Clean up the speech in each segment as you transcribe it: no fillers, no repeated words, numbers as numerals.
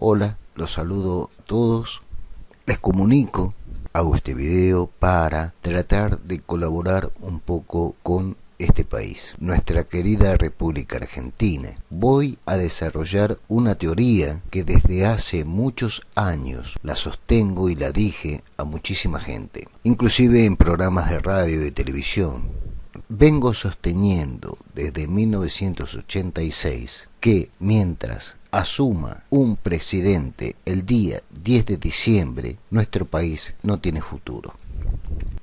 Hola, los saludo a todos. Les comunico, hago este video para tratar de colaborar un poco con este país, nuestra querida República Argentina. Voy a desarrollar una teoría que desde hace muchos años la sostengo y la dije a muchísima gente, inclusive en programas de radio y de televisión. Vengo sosteniendo desde 1986 que mientras asuma un presidente el día 10 de diciembre, nuestro país no tiene futuro.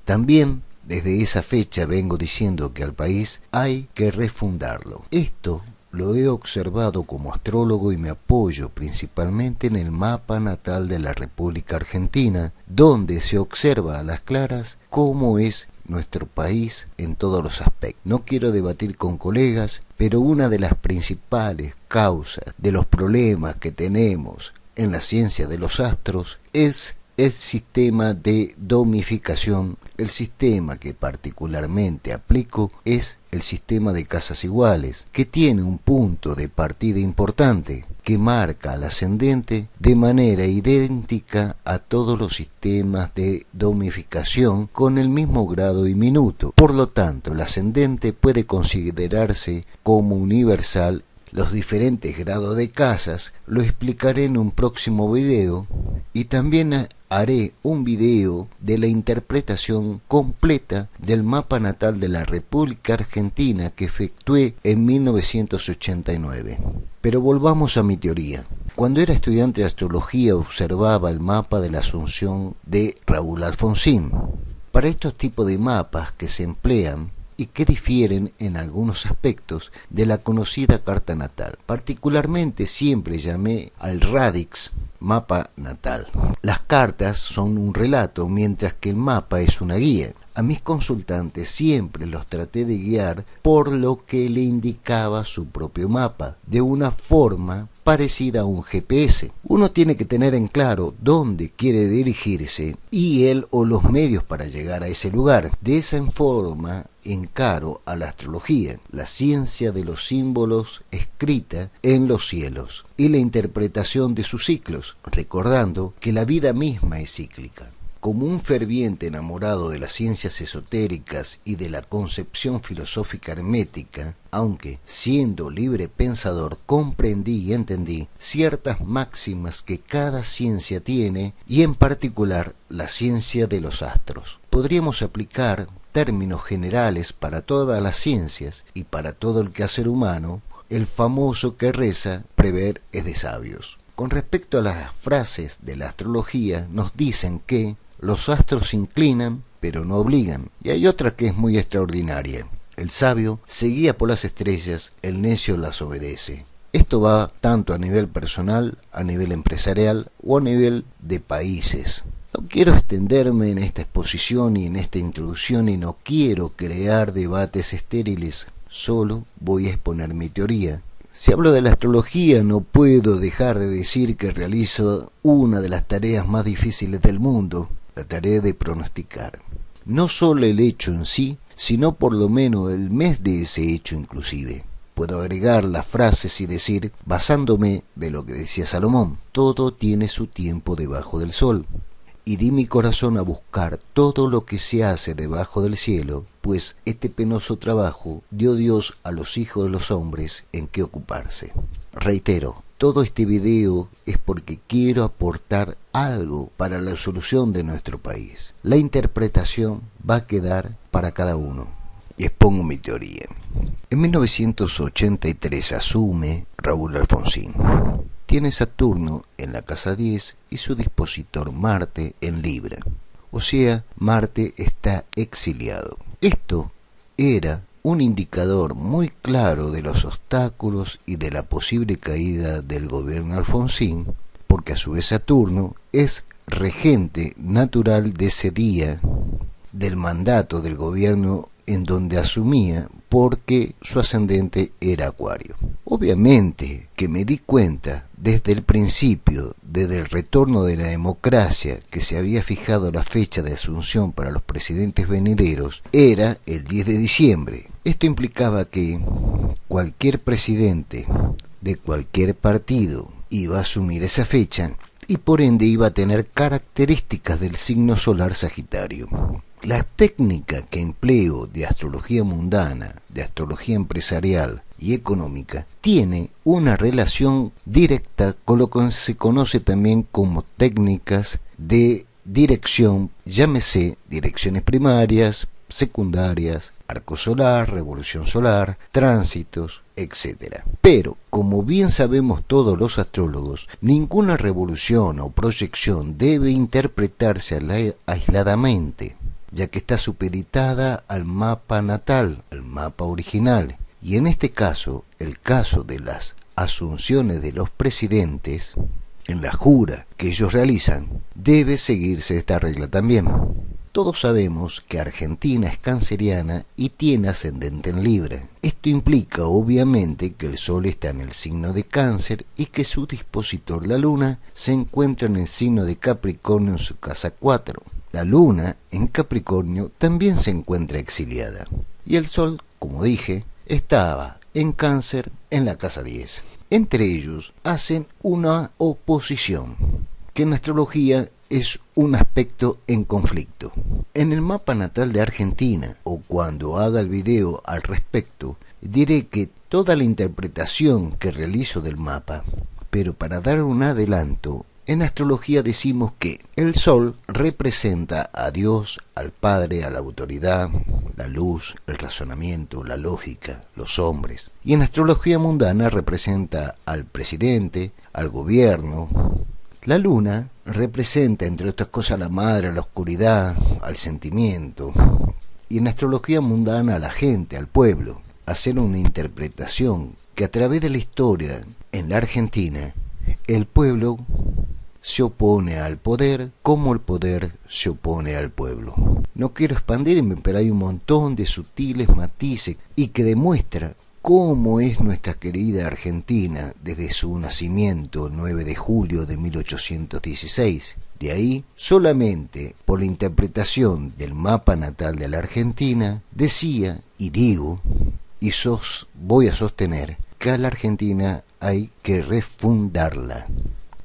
También desde esa fecha vengo diciendo que al país hay que refundarlo. Esto lo he observado como astrólogo y me apoyo principalmente en el mapa natal de la República Argentina, donde se observa a las claras cómo es nuestro país en todos los aspectos. No quiero debatir con colegas, pero una de las principales causas de los problemas que tenemos en la ciencia de los astros es el sistema de domificación. El sistema que particularmente aplico es el sistema de casas iguales, que tiene un punto de partida importante que marca al ascendente de manera idéntica a todos los sistemas de domificación con el mismo grado y minuto. Por lo tanto, el ascendente puede considerarse como universal. Los diferentes grados de casas lo explicaré en un próximo video y también haré un video de la interpretación completa del mapa natal de la República Argentina que efectué en 1989. Pero volvamos a mi teoría. Cuando era estudiante de astrología observaba el mapa de la Asunción de Raúl Alfonsín. Para estos tipos de mapas que se emplean y que difieren en algunos aspectos de la conocida carta natal. Particularmente siempre llamé al radix mapa natal. Las cartas son un relato, mientras que el mapa es una guía. A mis consultantes siempre los traté de guiar por lo que le indicaba su propio mapa, de una forma parecida a un GPS. Uno tiene que tener en claro dónde quiere dirigirse y él o los medios para llegar a ese lugar. De esa forma encaro a la astrología, la ciencia de los símbolos escrita en los cielos y la interpretación de sus ciclos, recordando que la vida misma es cíclica. Como un ferviente enamorado de las ciencias esotéricas y de la concepción filosófica hermética, aunque siendo libre pensador comprendí y entendí ciertas máximas que cada ciencia tiene y en particular la ciencia de los astros. Podríamos aplicar términos generales para todas las ciencias y para todo el quehacer humano, el famoso que reza, prever es de sabios. Con respecto a las frases de la astrología, nos dicen que los astros inclinan, pero no obligan. Y hay otra que es muy extraordinaria. El sabio se guía por las estrellas, el necio las obedece. Esto va tanto a nivel personal, a nivel empresarial o a nivel de países. No quiero extenderme en esta exposición y en esta introducción y no quiero crear debates estériles. Solo voy a exponer mi teoría. Si hablo de la astrología, no puedo dejar de decir que realizo una de las tareas más difíciles del mundo, la tarea de pronosticar. No solo el hecho en sí, sino por lo menos el mes de ese hecho inclusive. Puedo agregar las frases y decir, basándome de lo que decía Salomón, todo tiene su tiempo debajo del sol. Y di mi corazón a buscar todo lo que se hace debajo del cielo, pues este penoso trabajo dio Dios a los hijos de los hombres en qué ocuparse. Reitero, todo este video es porque quiero aportar algo para la solución de nuestro país. La interpretación va a quedar para cada uno. Y expongo mi teoría. En 1983 asume Raúl Alfonsín. Tiene Saturno en la casa 10 y su dispositor Marte en Libra. O sea, Marte está exiliado. Esto era un indicador muy claro de los obstáculos y de la posible caída del gobierno Alfonsín, porque a su vez Saturno es regente natural de ese día del mandato del gobierno en donde asumía, porque su ascendente era Acuario. Obviamente que me di cuenta desde el principio, desde el retorno de la democracia, que se había fijado la fecha de asunción para los presidentes venideros, era el 10 de diciembre. Esto implicaba que cualquier presidente de cualquier partido iba a asumir esa fecha y por ende iba a tener características del signo solar Sagitario. La técnica que empleo de astrología mundana, de astrología empresarial y económica tiene una relación directa con lo que se conoce también como técnicas de dirección, llámese direcciones primarias, secundarias, arco solar, revolución solar, tránsitos, etc. Pero, como bien sabemos todos los astrólogos, ninguna revolución o proyección debe interpretarse aisladamente, ya que está supeditada al mapa natal, al mapa original. Y en este caso, el caso de las asunciones de los presidentes, en la jura que ellos realizan, debe seguirse esta regla también. Todos sabemos que Argentina es canceriana y tiene ascendente en Libra. Esto implica obviamente que el Sol está en el signo de Cáncer y que su dispositor, la Luna, se encuentra en el signo de Capricornio en su casa 4. La Luna en Capricornio también se encuentra exiliada. Y el Sol, como dije, estaba en Cáncer en la casa 10. Entre ellos hacen una oposición, que en astrología es un aspecto en conflicto. En el mapa natal de Argentina, o cuando haga el video al respecto, diré que toda la interpretación que realizo del mapa, pero para dar un adelanto, en astrología decimos que el Sol representa a Dios, al Padre, a la autoridad, la luz, el razonamiento, la lógica, los hombres. Y en astrología mundana representa al presidente, al gobierno. La Luna representa, entre otras cosas, a la madre, a la oscuridad, al sentimiento. Y en astrología mundana a la gente, al pueblo. Hacer una interpretación que a través de la historia en la Argentina, el pueblo se opone al poder como el poder se opone al pueblo. No quiero expandirme, pero hay un montón de sutiles matices y que demuestra cómo es nuestra querida Argentina desde su nacimiento, 9 de julio de 1816. De ahí, solamente por la interpretación del mapa natal de la Argentina, decía y digo, y voy a sostener, que a la Argentina hay que refundarla.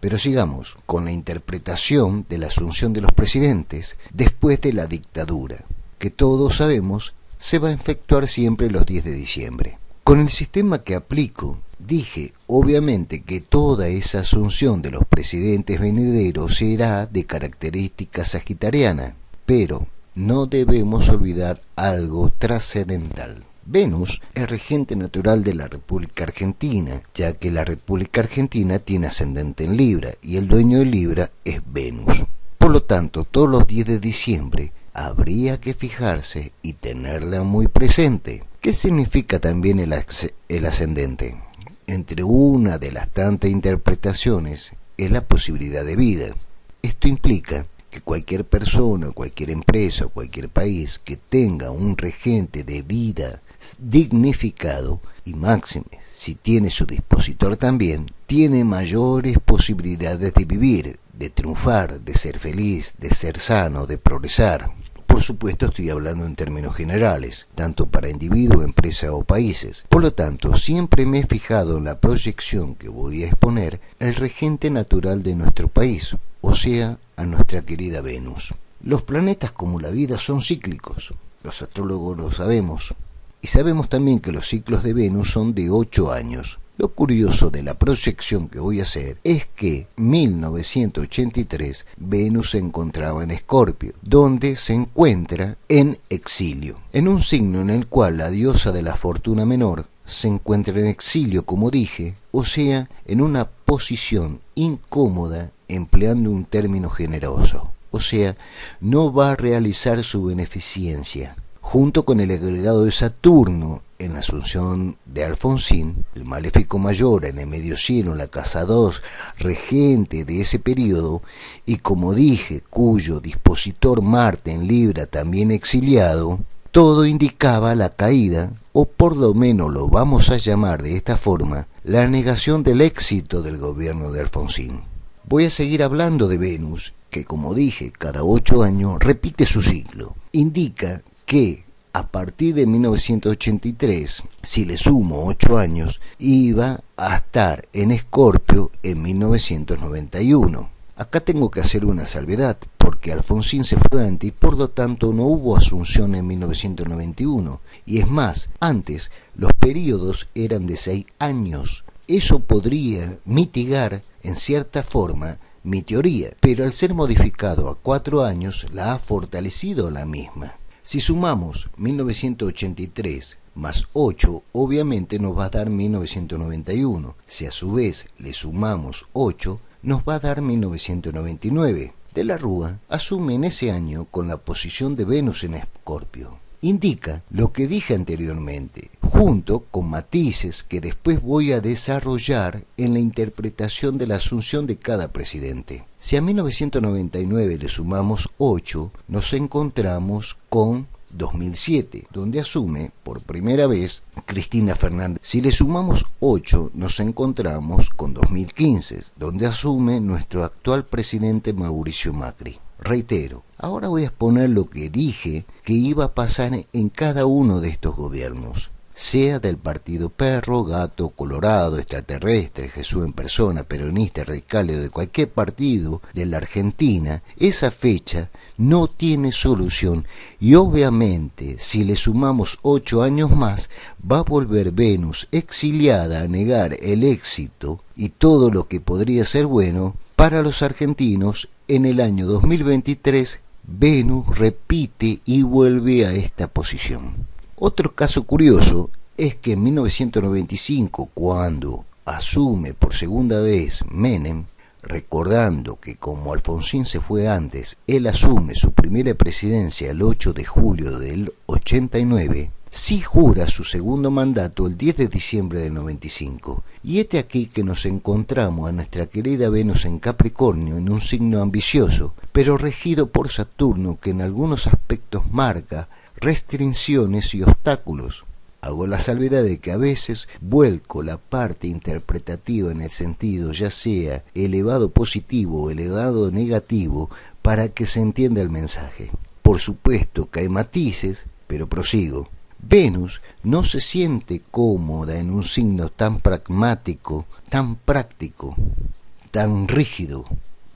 Pero sigamos con la interpretación de la asunción de los presidentes después de la dictadura, que todos sabemos se va a efectuar siempre los 10 de diciembre. Con el sistema que aplico, dije obviamente que toda esa asunción de los presidentes venideros será de característica sagitariana, pero no debemos olvidar algo trascendental. Venus es regente natural de la República Argentina, ya que la República Argentina tiene ascendente en Libra y el dueño de Libra es Venus. Por lo tanto, todos los 10 de diciembre habría que fijarse y tenerla muy presente. ¿Qué significa también el ascendente? Entre una de las tantas interpretaciones es la posibilidad de vida. Esto implica que cualquier persona, cualquier empresa, cualquier país que tenga un regente de vida dignificado y máxime, si tiene su dispositor también, tiene mayores posibilidades de vivir, de triunfar, de ser feliz, de ser sano, de progresar. Por supuesto estoy hablando en términos generales, tanto para individuo, empresa o países. Por lo tanto, siempre me he fijado en la proyección que voy a exponer el regente natural de nuestro país, o sea, a nuestra querida Venus. Los planetas como la vida son cíclicos, los astrólogos lo sabemos, y sabemos también que los ciclos de Venus son de 8 años. Lo curioso de la proyección que voy a hacer es que en 1983 Venus se encontraba en Escorpio, donde se encuentra en exilio, en un signo en el cual la diosa de la fortuna menor se encuentra en exilio, como dije, o sea, en una posición incómoda, empleando un término generoso, o sea, no va a realizar su beneficencia. Junto con el agregado de Saturno en la asunción de Alfonsín, el maléfico mayor en el medio cielo, en la casa 2, regente de ese periodo, y como dije, cuyo dispositor Marte en Libra también exiliado, todo indicaba la caída, o por lo menos lo vamos a llamar de esta forma, la negación del éxito del gobierno de Alfonsín. Voy a seguir hablando de Venus, que como dije, cada 8 años repite su ciclo. Indica que a partir de 1983, si le sumo 8 años, iba a estar en Escorpio en 1991. Acá tengo que hacer una salvedad, porque Alfonsín se fue antes y por lo tanto no hubo asunción en 1991. Y es más, antes los periodos eran de 6 años. Eso podría mitigar, en cierta forma, mi teoría, pero al ser modificado a 4 años, la ha fortalecido la misma. Si sumamos 1983 más 8, obviamente nos va a dar 1991. Si a su vez le sumamos 8, nos va a dar 1999. De la Rúa asume en ese año con la posición de Venus en Escorpio. Indica lo que dije anteriormente, junto con matices que después voy a desarrollar en la interpretación de la asunción de cada presidente. Si a 1999 le sumamos 8, nos encontramos con 2007, donde asume por primera vez Cristina Fernández. Si le sumamos 8, nos encontramos con 2015, donde asume nuestro actual presidente Mauricio Macri. Reitero, ahora voy a exponer lo que dije que iba a pasar en cada uno de estos gobiernos, sea del partido Perro, Gato, Colorado, Extraterrestre, Jesús en persona, peronista, radical o de cualquier partido de la Argentina. Esa fecha no tiene solución y obviamente si le sumamos 8 años más va a volver Venus exiliada a negar el éxito y todo lo que podría ser bueno para los argentinos. En el año 2023 Venus repite y vuelve a esta posición. Otro caso curioso es que en 1995, cuando asume por segunda vez Menem, recordando que como Alfonsín se fue antes, él asume su primera presidencia el 8 de julio del 89, sí jura su segundo mandato el 10 de diciembre del 95. Y este aquí que nos encontramos a nuestra querida Venus en Capricornio, en un signo ambicioso, pero regido por Saturno, que en algunos aspectos marca restricciones y obstáculos. Hago la salvedad de que a veces vuelco la parte interpretativa en el sentido ya sea elevado positivo o elevado negativo para que se entienda el mensaje. Por supuesto que hay matices, pero prosigo. Venus no se siente cómoda en un signo tan pragmático, tan práctico, tan rígido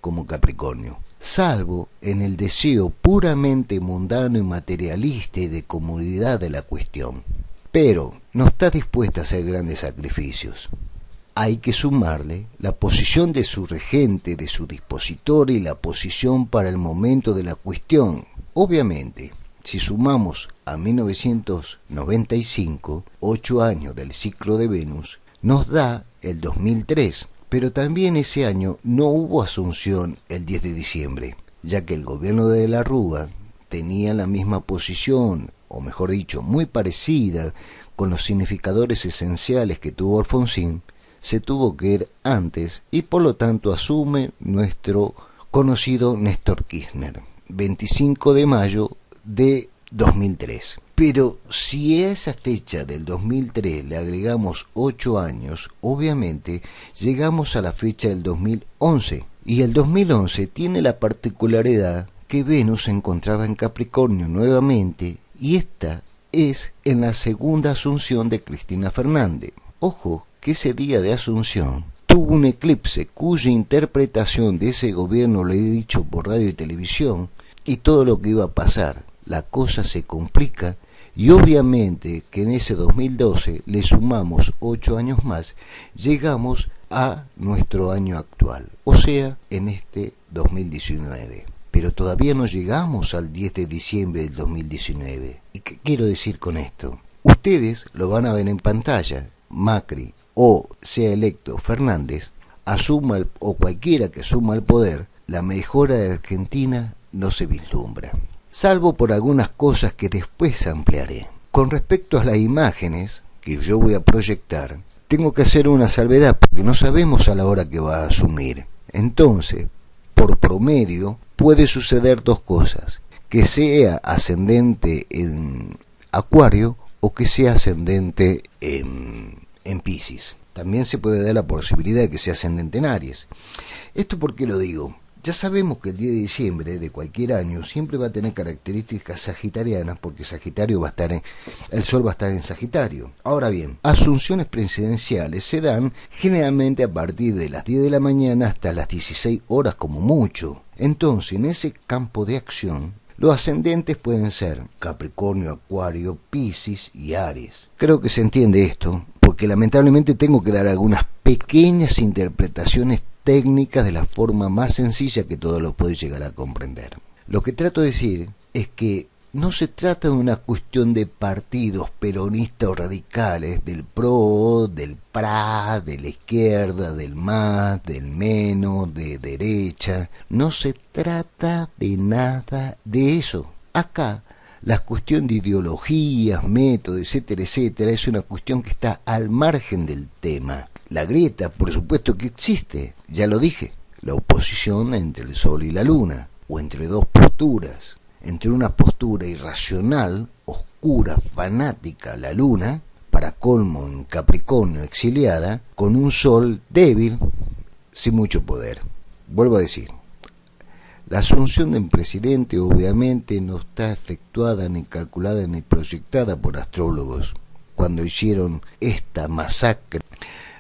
como Capricornio, salvo en el deseo puramente mundano y materialista y de comodidad de la cuestión. Pero no está dispuesta a hacer grandes sacrificios. Hay que sumarle la posición de su regente, de su dispositor y la posición para el momento de la cuestión. Obviamente, si sumamos a 1995, 8 años del ciclo de Venus, nos da el 2003. Pero también ese año no hubo asunción el 10 de diciembre, ya que el gobierno de la Rúa tenía la misma posición, o mejor dicho, muy parecida, con los significadores esenciales que tuvo Alfonsín. Se tuvo que ir antes y por lo tanto asume nuestro conocido Néstor Kirchner, 25 de mayo de 2003. Pero si a esa fecha del 2003 le agregamos 8 años, obviamente llegamos a la fecha del 2011. Y el 2011 tiene la particularidad que Venus se encontraba en Capricornio nuevamente y esta es en la segunda asunción de Cristina Fernández. Ojo que ese día de asunción tuvo un eclipse cuya interpretación de ese gobierno lo he dicho por radio y televisión y todo lo que iba a pasar. La cosa se complica y obviamente que en ese 2012 le sumamos 8 años más, llegamos a nuestro año actual, o sea, en este 2019. Pero todavía no llegamos al 10 de diciembre del 2019. ¿Y qué quiero decir con esto? Ustedes lo van a ver en pantalla. Macri o sea electo Fernández, asuma o cualquiera que asuma el poder, la mejora de Argentina no se vislumbra, salvo por algunas cosas que después ampliaré. Con respecto a las imágenes que yo voy a proyectar, tengo que hacer una salvedad porque no sabemos a la hora que va a asumir. Entonces, por promedio, puede suceder dos cosas: que sea ascendente en Acuario o que sea ascendente en Piscis. También se puede dar la posibilidad de que sea ascendente en Aries. ¿Esto por qué lo digo? Ya sabemos que el 10 de diciembre de cualquier año siempre va a tener características sagitarianas porque Sagitario va a estar el Sol va a estar en Sagitario. Ahora bien, asunciones presidenciales se dan generalmente a partir de las 10 de la mañana hasta las 16 horas como mucho. Entonces, en ese campo de acción, los ascendentes pueden ser Capricornio, Acuario, Piscis y Aries. Creo que se entiende esto, porque lamentablemente tengo que dar algunas pequeñas interpretaciones técnicas de la forma más sencilla que todos lo pueden llegar a comprender. Lo que trato de decir es que no se trata de una cuestión de partidos peronistas o radicales, del PRO, del PRA, de la izquierda, del MAS, del menos, de derecha. No se trata de nada de eso. Acá la cuestión de ideologías, métodos, etcétera, etcétera, es una cuestión que está al margen del tema. La grieta, por supuesto que existe, ya lo dije, la oposición entre el Sol y la Luna, o entre dos posturas, entre una postura irracional, oscura, fanática, la Luna, para colmo en Capricornio exiliada, con un Sol débil, sin mucho poder. Vuelvo a decir, la asunción de un presidente obviamente no está efectuada, ni calculada, ni proyectada por astrólogos, cuando hicieron esta masacre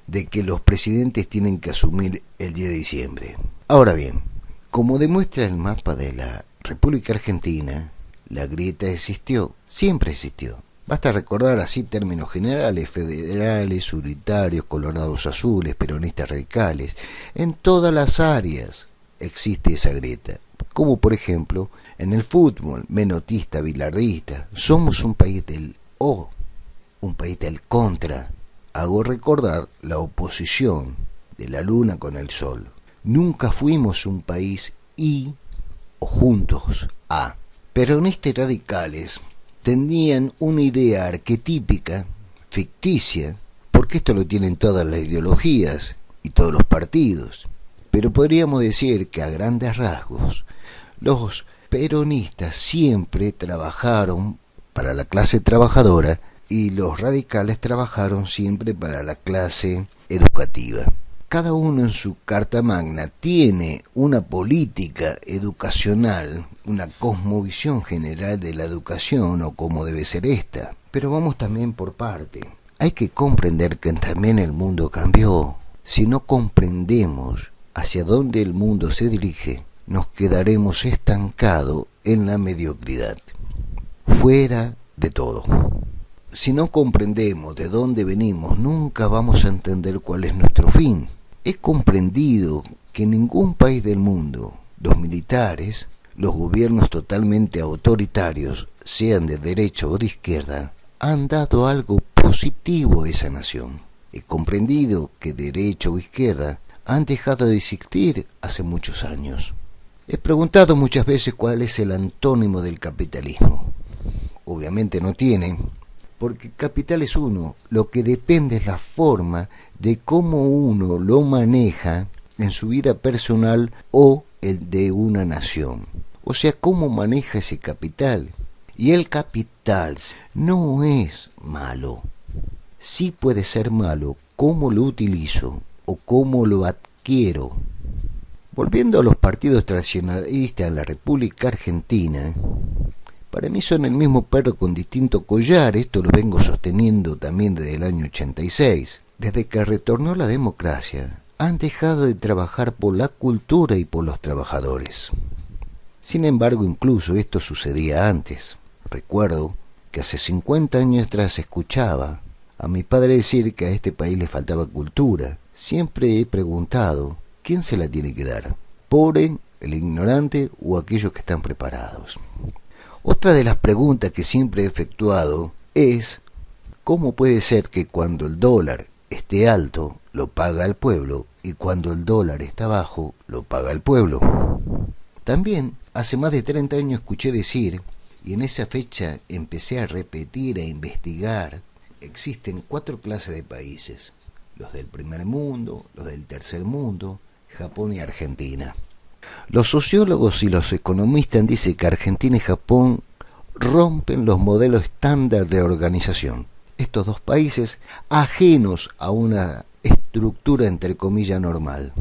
de que los presidentes tienen que asumir el 10 de diciembre. Ahora bien, como demuestra el mapa de la República Argentina, la grieta existió, siempre existió. Basta recordar así términos generales: federales, unitarios, colorados azules, peronistas radicales. En todas las áreas existe esa grieta, como por ejemplo en el fútbol, menotista, bilardista. Somos un país del O, un país del contra. Hago recordar la oposición de la Luna con el Sol. Nunca fuimos un país I o juntos A. Peronistas y radicales tenían una idea arquetípica, ficticia, porque esto lo tienen todas las ideologías y todos los partidos. Pero podríamos decir que a grandes rasgos, los peronistas siempre trabajaron para la clase trabajadora y los radicales trabajaron siempre para la clase educativa. Cada uno en su carta magna tiene una política educacional, una cosmovisión general de la educación o cómo debe ser esta. Pero vamos también por parte. Hay que comprender que también el mundo cambió. Si no comprendemos hacia dónde el mundo se dirige, nos quedaremos estancados en la mediocridad, fuera de todo. Si no comprendemos de dónde venimos, nunca vamos a entender cuál es nuestro fin. He comprendido que en ningún país del mundo, los militares, los gobiernos totalmente autoritarios, sean de derecha o de izquierda, han dado algo positivo a esa nación. He comprendido que derecha o izquierda han dejado de existir hace muchos años. He preguntado muchas veces cuál es el antónimo del capitalismo. Obviamente no tienen, porque capital es uno, lo que depende es la forma de cómo uno lo maneja en su vida personal o el de una nación. O sea, cómo maneja ese capital. Y el capital no es malo. Sí puede ser malo cómo lo utilizo o cómo lo adquiero. Volviendo a los partidos tradicionalistas en la República Argentina, para mí son el mismo perro con distinto collar. Esto lo vengo sosteniendo también desde el año 86. Desde que retornó la democracia, han dejado de trabajar por la cultura y por los trabajadores. Sin embargo, incluso esto sucedía antes. Recuerdo que hace 50 años atrás escuchaba a mi padre decir que a este país le faltaba cultura. Siempre he preguntado, ¿quién se la tiene que dar? ¿Pobre, el ignorante o aquellos que están preparados? Otra de las preguntas que siempre he efectuado es, ¿cómo puede ser que cuando el dólar esté alto lo paga el pueblo y cuando el dólar está bajo lo paga el pueblo? También hace más de 30 años escuché decir, y en esa fecha empecé a repetir e investigar, existen 4 clases de países: los del primer mundo, los del tercer mundo, Japón y Argentina. Los sociólogos y los economistas dicen que Argentina y Japón rompen los modelos estándar de organización. Estos dos países ajenos a una estructura entre comillas normal.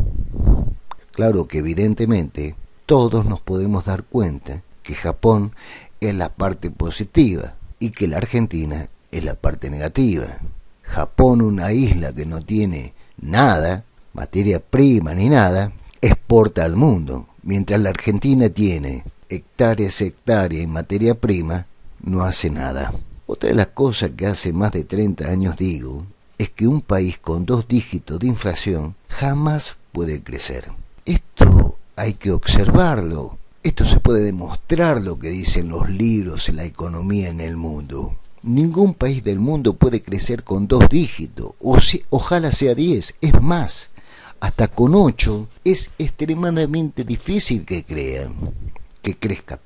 claro que evidentemente todos nos podemos dar cuenta que Japón es la parte positiva y que la Argentina es la parte negativa. Japón, una isla que no tiene nada, materia prima ni nada, exporta al mundo, mientras la Argentina tiene hectáreas en materia prima, no hace nada. Otra de las cosas que hace más de 30 años digo, es que un país con 2 dígitos de inflación jamás puede crecer. Esto hay que observarlo, esto se puede demostrar lo que dicen los libros en la economía en el mundo. Ningún país del mundo puede crecer con 2 dígitos, ojalá sea 10, es más, hasta con 8 es extremadamente difícil que crezca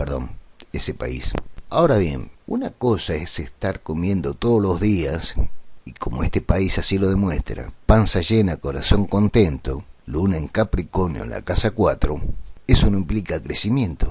ese país. Ahora bien, una cosa es estar comiendo todos los días, y como este país así lo demuestra, panza llena, corazón contento, luna en Capricornio en la casa 4, eso no implica crecimiento.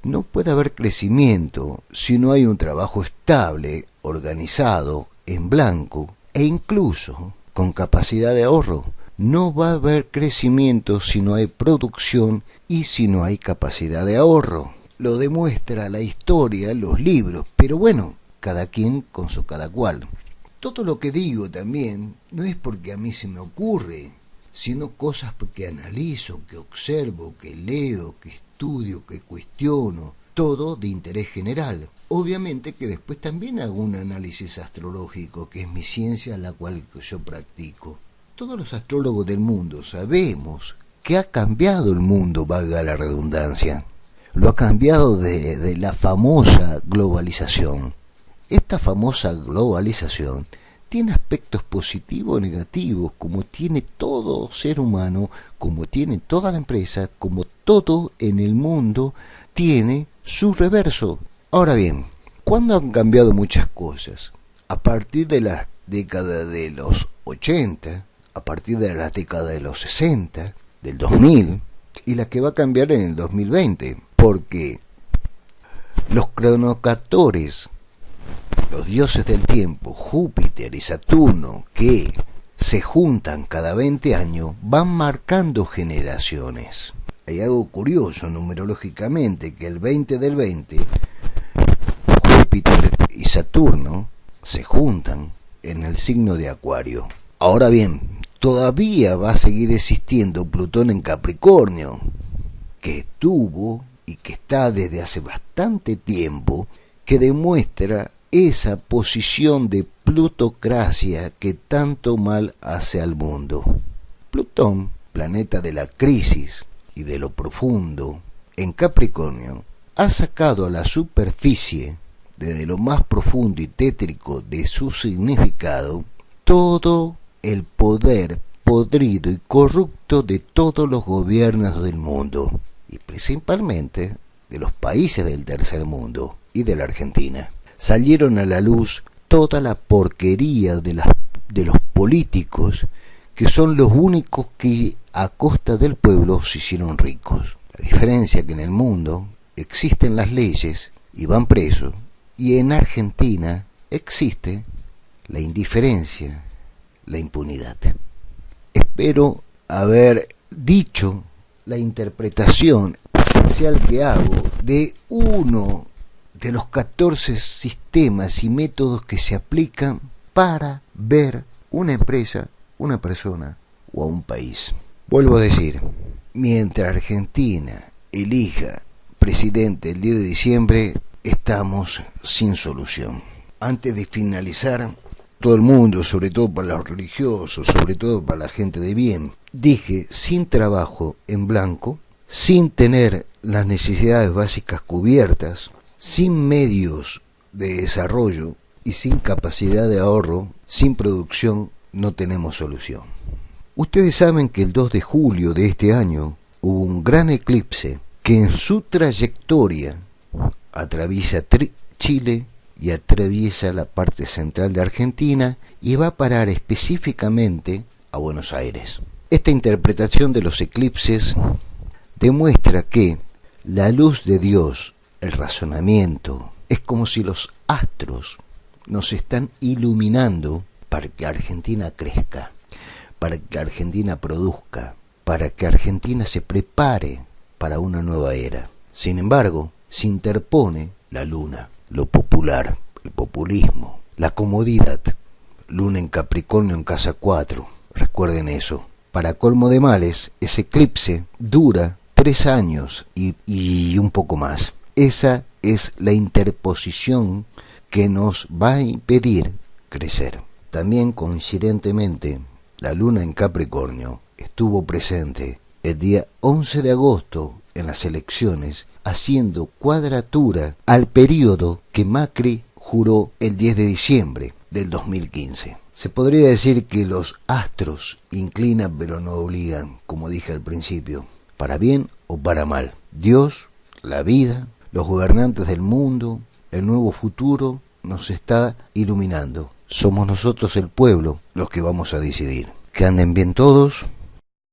No puede haber crecimiento si no hay un trabajo estable, organizado, en blanco e incluso con capacidad de ahorro. No va a haber crecimiento si no hay producción y si no hay capacidad de ahorro. Lo demuestra la historia, los libros, pero bueno, cada quien con su cada cual. Todo lo que digo también no es porque a mí se me ocurre, sino cosas que analizo, que observo, que leo, que estudio, que cuestiono, todo de interés general. Obviamente que después también hago un análisis astrológico, que es mi ciencia, la cual yo practico. Todos los astrólogos del mundo sabemos que ha cambiado el mundo, valga la redundancia. Lo ha cambiado de la famosa globalización. Esta famosa globalización tiene aspectos positivos o negativos, como tiene todo ser humano, como tiene toda la empresa, como todo en el mundo tiene su reverso. Ahora bien, ¿cuándo han cambiado muchas cosas? A partir de la década de los 80, a partir de la década de los 60, del 2000, y la que va a cambiar en el 2020, porque los cronocatores, los dioses del tiempo, Júpiter y Saturno, que se juntan cada 20 años, van marcando generaciones. Hay algo curioso numerológicamente, que el 20 del 20, Júpiter y Saturno se juntan en el signo de Acuario. Ahora bien, todavía va a seguir existiendo Plutón en Capricornio, que estuvo y que está desde hace bastante tiempo, que demuestra esa posición de plutocracia que tanto mal hace al mundo. Plutón, planeta de la crisis y de lo profundo, en Capricornio, ha sacado a la superficie, desde lo más profundo y tétrico de su significado, todo el poder podrido y corrupto de todos los gobiernos del mundo, y principalmente de los países del tercer mundo y de la Argentina. Salieron a la luz toda la porquería de los políticos, que son los únicos que a costa del pueblo se hicieron ricos. La diferencia es que en el mundo existen las leyes y van presos, y en Argentina existe la indiferencia, la impunidad. Espero haber dicho la interpretación esencial que hago de uno de los 14 sistemas y métodos que se aplican para ver una empresa, una persona o a un país. Vuelvo a decir, mientras Argentina elija presidente el 10 de diciembre, estamos sin solución. Antes de finalizar, todo el mundo, sobre todo para los religiosos, sobre todo para la gente de bien, dije, sin trabajo en blanco, sin tener las necesidades básicas cubiertas, sin medios de desarrollo y sin capacidad de ahorro, sin producción, no tenemos solución. Ustedes saben que el 2 de julio de este año hubo un gran eclipse que en su trayectoria atraviesa Chile y atraviesa la parte central de Argentina y va a parar específicamente a Buenos Aires. Esta interpretación de los eclipses demuestra que la luz de Dios, el razonamiento, es como si los astros nos están iluminando para que Argentina crezca, para que Argentina produzca, para que Argentina se prepare para una nueva era. Sin embargo, se interpone la luna, lo popular, el populismo, la comodidad. Luna en Capricornio en casa 4, recuerden eso. Para colmo de males, ese eclipse dura 3 años y un poco más. Esa es la interposición que nos va a impedir crecer. También coincidentemente, la luna en Capricornio estuvo presente el día 11 de agosto en las elecciones, haciendo cuadratura al periodo que Macri juró el 10 de diciembre del 2015. Se podría decir que los astros inclinan pero no obligan, como dije al principio, para bien o para mal. Dios, la vida, los gobernantes del mundo, el nuevo futuro nos está iluminando. Somos nosotros el pueblo los que vamos a decidir. Que anden bien todos.